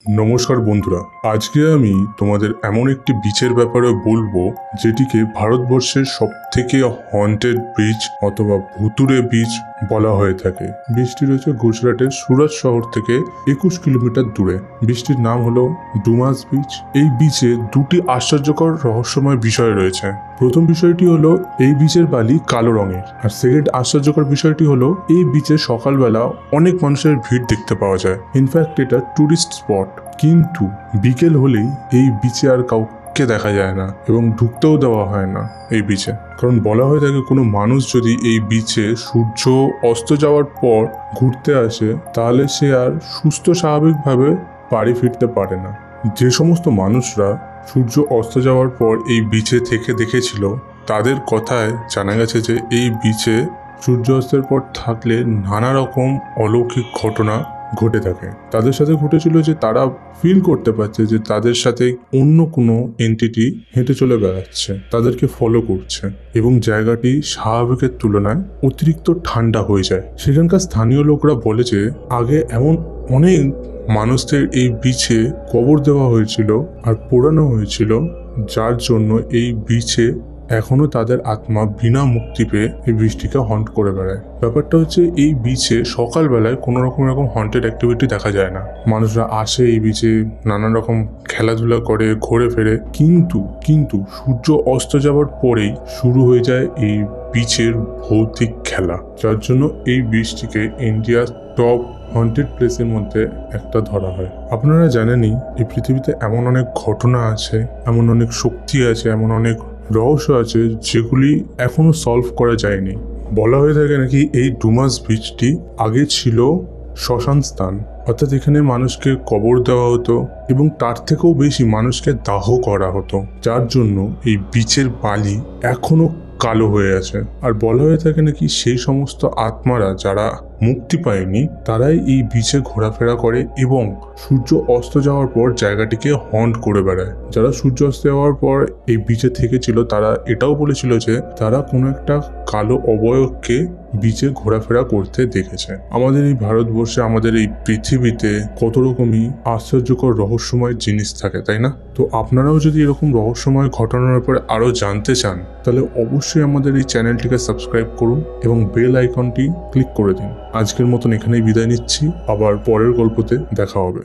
নমস্কার বন্ধুরা, আজকে আমি তোমাদের এমন একটি বিচের ব্যাপারে বলবো যেটিকে ভারতবর্ষের সবথেকে হন্টেড বিচ অথবা ভুতুড়ে বিচ বলা হয়ে থাকে। বিচটি রয়েছে গুজরাটের সুরাট শহর থেকে 21 কিলোমিটার দূরে। বিচটির নাম হলো ডুমাস বিচ। এই বিচে দুটি আশ্চর্যকর রহস্যময় বিষয় রয়েছে। প্রথম বিষয়টি হলো এই বিচের বালি কালো রঙের, আর সেকেন্ড আশ্চর্যকর বিষয়টি হলো এই বিচে সকালবেলা অনেক মানুষের ভিড় দেখতে পাওয়া যায়। ইনফ্যাক্ট এটা টুরিস্ট স্পট, কিন্তু বিকেল হলেই এই বিচে আর কাউকে দেখা যায় না এবং ঢুকতেও দেওয়া হয় না এই বিচে। কারণ বলা হয়ে থাকে কোনো মানুষ যদি এই বিচে সূর্য অস্ত যাওয়ার পর ঘুরতে আসে তাহলে সে আর সুস্থ স্বাভাবিকভাবে বাড়ি ফিরতে পারে না। যে সমস্ত মানুষরা সূর্য অস্ত যাওয়ার পর এই বিচে থেকে দেখেছিল তাদের কথায় জানা গেছে যে এই বিচে সূর্য অস্তের পর থাকলে নানা রকম অলৌকিক ঘটনা ঘটে থাকে। তাদের সাথে ঘটেছিল যে তারা ফিল করতে পারছে যে তাদের সাথে অন্য কোনো এন্টিটি হেঁটে চলে বেড়াচ্ছে, তাদেরকে ফলো করছে এবং জায়গাটি স্বাভাবিকের তুলনায় অতিরিক্ত ঠান্ডা হয়ে যায়। সেখানকার স্থানীয় লোকরা বলে যে আগে এমন অনেক মানুষদের এই বিচে কবর দেওয়া হয়েছিল আর পোড়ানো হয়েছিল, যার জন্য এই বিচে এখনো তাদের আত্মা বিনা মুক্তি পেয়ে এই বিচটিকে হন্ট করে বেড়ায়। ব্যাপারটা হচ্ছে এই বিচে সকালবেলায় কোনো রকম হন্টেড অ্যাক্টিভিটি দেখা যায় না। মানুষরা আসে এই বিচে, নানান রকম খেলাধুলা করে, ঘুরে ফেরে, কিন্তু সূর্য অস্ত যাওয়ার পরেই শুরু হয়ে যায় এই বিচের ভৌতিক খেলা, যার জন্য এই বিচটিকে ইন্ডিয়ার টপ হন্টেড প্লেসের মধ্যে একটা ধরা হয়। আপনারা জানেনই এই পৃথিবীতে এমন অনেক ঘটনা আছে, এমন অনেক শক্তি আছে, এমন অনেক রহস্য আছে যেগুলি এখনো সলভ করা যায়নি। বলা হয়ে থাকে নাকি এই ডুমাস বিচটি আগে ছিল শ্মশান স্থান, অর্থাৎ এখানে মানুষকে কবর দেওয়া হতো এবং তার থেকেও বেশি মানুষকে দাহ করা হতো, যার জন্য এই বিচের বালি এখনো কালো হয়ে আছে। আর বলা হয়ে থাকে নাকি সেই সমস্ত আত্মারা যারা মুক্তি পায়নি তারাই এই বিচে ঘোরাফেরা করে এবং সূর্য অস্ত যাওয়ার পর জায়গাটিকে হন্ট করে বেড়ায়। যারা সূর্য অস্ত যাওয়ার পর এই বিচে থেকেছিল তারা এটাও বলেছিল যে তারা কোনো একটা কালো অবয়বকে বিচে ঘোরাফেরা করতে দেখেছে। আমাদের এই ভারতবর্ষে, আমাদের এই পৃথিবীতে কত রকমই আশ্চর্যকর রহস্যময় জিনিস থাকে, তাই না? তো আপনারাও যদি এরকম রহস্যময় ঘটনার ব্যাপারে আরো জানতে চান তাহলে অবশ্যই আমাদের এই চ্যানেলটিকে সাবস্ক্রাইব করুন এবং বেল আইকনটি ক্লিক করে দিন। আজকের মতন এখানেই বিদায় নিচ্ছি, আবার পরের গল্পতে দেখা হবে।